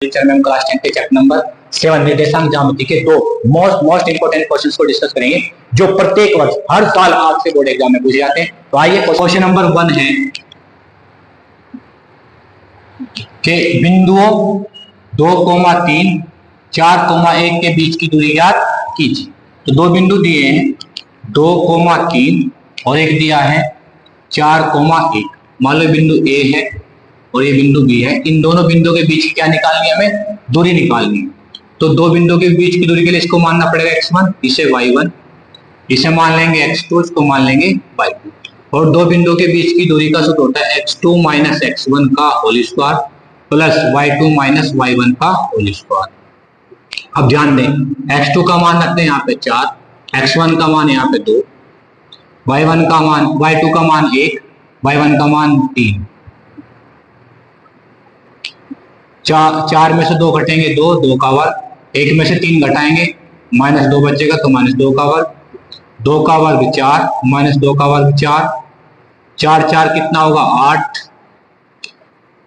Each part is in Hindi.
लेक्चर में हम क्लास 10 के चैप्टर नंबर 7 निर्देशांक ज्यामिति के दो मोस्ट इंपोर्टेंट क्वेश्चंस को डिस्कस करेंगे जो प्रत्येक वर्ष हर साल आपसे बोर्ड एग्जाम में पूछे जाते हैं। तो आइए क्वेश्चन नंबर 1 है कि बिंदुओं 2,3 4,1 के बीच की दूरी ज्ञात कीजिए। तो दो बिंदु दिए हैं 2,3 और एक दिया है 4,1। मान लो बिंदु ए है और ये बिंदु बी है। इन दोनों बिंदुओं के बीच क्या निकालनी है, हमें दूरी निकालनी है। तो दो बिंदुओं के बीच की दूरी के लिए इसको मानना पड़ेगा x1, इसे y1, इसे मान लेंगे x2, इसको मान लेंगे y2। और दो बिंदुओं के बीच की दूरी का सूत्र होता है x2 माइनस x1 का whole square plus y2 minus y1 का होल स्क्वायर। अब ध्यान दें, x2 का मान रखते हैं यहाँ पे 4, x1 का मान यहाँ पे 2, y2 का मान 1, y1 का मान 3। 4 में से 2 घटेंगे 2 का वर्ग, 1 में से 3 घटाएंगे -2 बचेगा तो -2 का वर्ग, 2 का वर्ग 4 -2 का वर्ग 4, 4 कितना होगा 8।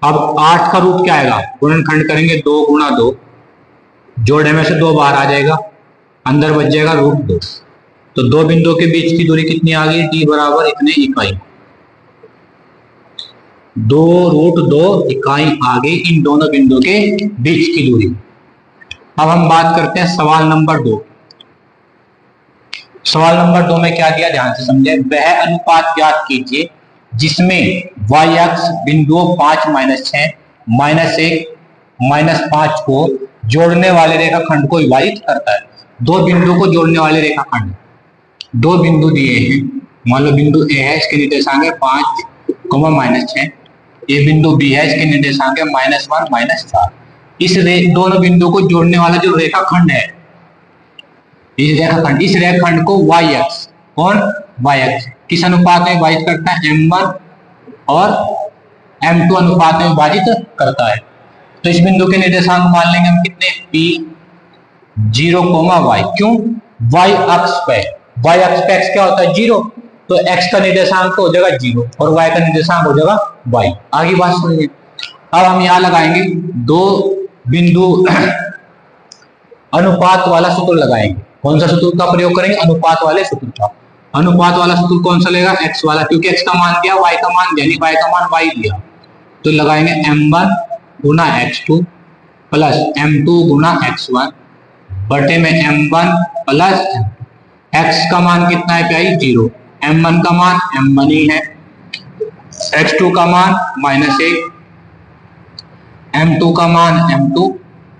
अब 8 का रूट क्या आएगा, गुणनखंड करेंगे 2 गुणा 2, जोड़ने में से 2 बाहर आ जाएगा, अंदर बच जाएगा √2। तो दो बिंदुओं के बीच की दूरी कितनी आ गई, d बराबर इतने इकाई, 2√2 इकाई आ गई इन दोनों बिंदुओं के बीच की दूरी। अब हम बात करते हैं सवाल नंबर 2। सवाल नंबर 2 में क्या दिया, ध्यान से समझे। वह अनुपात ज्ञात कीजिए जिसमें y अक्ष बिंदुओं 5 -6 -1 -5 को जोड़ने वाले रेखाखंड को विभाजित करता है। दो बिंदु को जोड़ने वाले रेखाखंड, दो बिंदु दिए हैं। मान लो बिंदु ए है, इसके निर्देशांक है 5, -6। ये बिंदु बी है, इसके निर्देशांक है -1 -4। इस दोनों बिंदु को जोड़ने वाला जो रेखाखंड है, इस रेखाखंड को y अक्ष, कौन y अक्ष किस अनुपात में विभाजित करता है, m1 और m2 अनुपात में विभाजित करता है। तो इस बिंदु के निर्देशांक मान लेंगे हम कितने, p0, y। क्यों, y अक्ष पे x क्या होता है 0, तो x का निर्देशांक हो जाएगा 0 और y का निर्देशांक हो जाएगा y। आगे बात सुनिए। अब हम यहां लगाएंगे दो बिंदु अनुपात वाला सूत्र लगाएंगे। कौन सा सूत्र का प्रयोग करेंगे, अनुपात वाले सूत्र का। अनुपात वाला सूत्र कौन सा लेगा, x वाला, क्योंकि x का मान दिया, y का मान दिया, y का मान y दिया। तो लगाएंगे m1 गुना x2 प्लस m2 गुना x1 बटे में m1 प्लस x का मान कितना है भाई 0, m1 का मान m1 ही है, x2 का मान -1, m2 का मान m2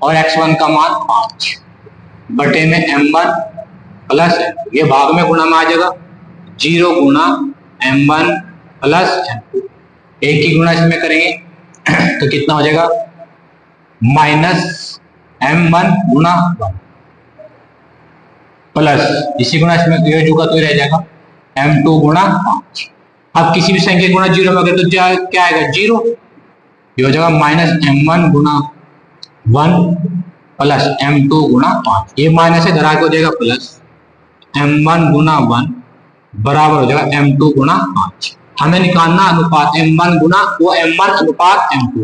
और x1 का मान 5 बटे में m1 प्लस, ये भाग में गुणा में आ जाएगा 0 गुना m1 प्लस m2। एक ही गुणा इसमें करेंगे तो कितना हो जाएगा -m1 गुना 1 प्लस, इसी गुणा इसमें ये जुगा तो ही रह जाएगा m2 गुना 5। अब किसी भी संख्या गुणा 0 में अगर तो क्या आएगा 0, ये हो जाएगा -m1 गुना 1 प्लस m2 गुना 5। ये माइनस से धरा के हो जाएगा प्लस, m1 गुना 1 बराबर हो जाएगा m2 गुना 5। हमें निकालना अनुपात m1 गुना वो m1 अनुपात m2,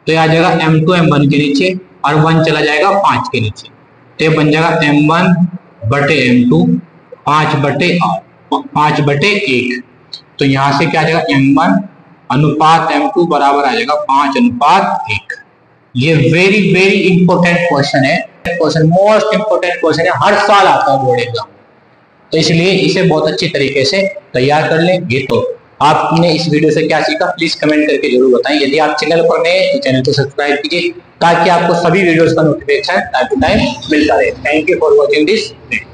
तो ये आ जाएगा m2 m1 के नीचे और 1 चला जाएगा 5 के नीचे, तो ये बन जाएगा m1 बटे m2 5 बटे 1। तो यहां से क्या आ जाएगा m1 अनुपात m2 बराबर आ जाएगा 5 अनुपात 1। ये वेरी इंपॉर्टेंट क्वेश्चन है, क्वेश्चन मोस्ट इंपॉर्टेंट क्वेश्चन है, हर साल आता है बोर्ड एग्जाम, तो इसलिए इसे बहुत अच्छी तरीके से तैयार कर लें। ये तो आपने इस वीडियो से क्या सीखा प्लीज कमेंट करके जरूर बताएं। यदि आप चैनल पर नए हैं तो चैनल को सब्सक्राइब कीजिए ताकि आपको सभी वीडियोस का नोटिफिकेशन टाइम टू टाइम मिलता रहे। Thank you for watching this video.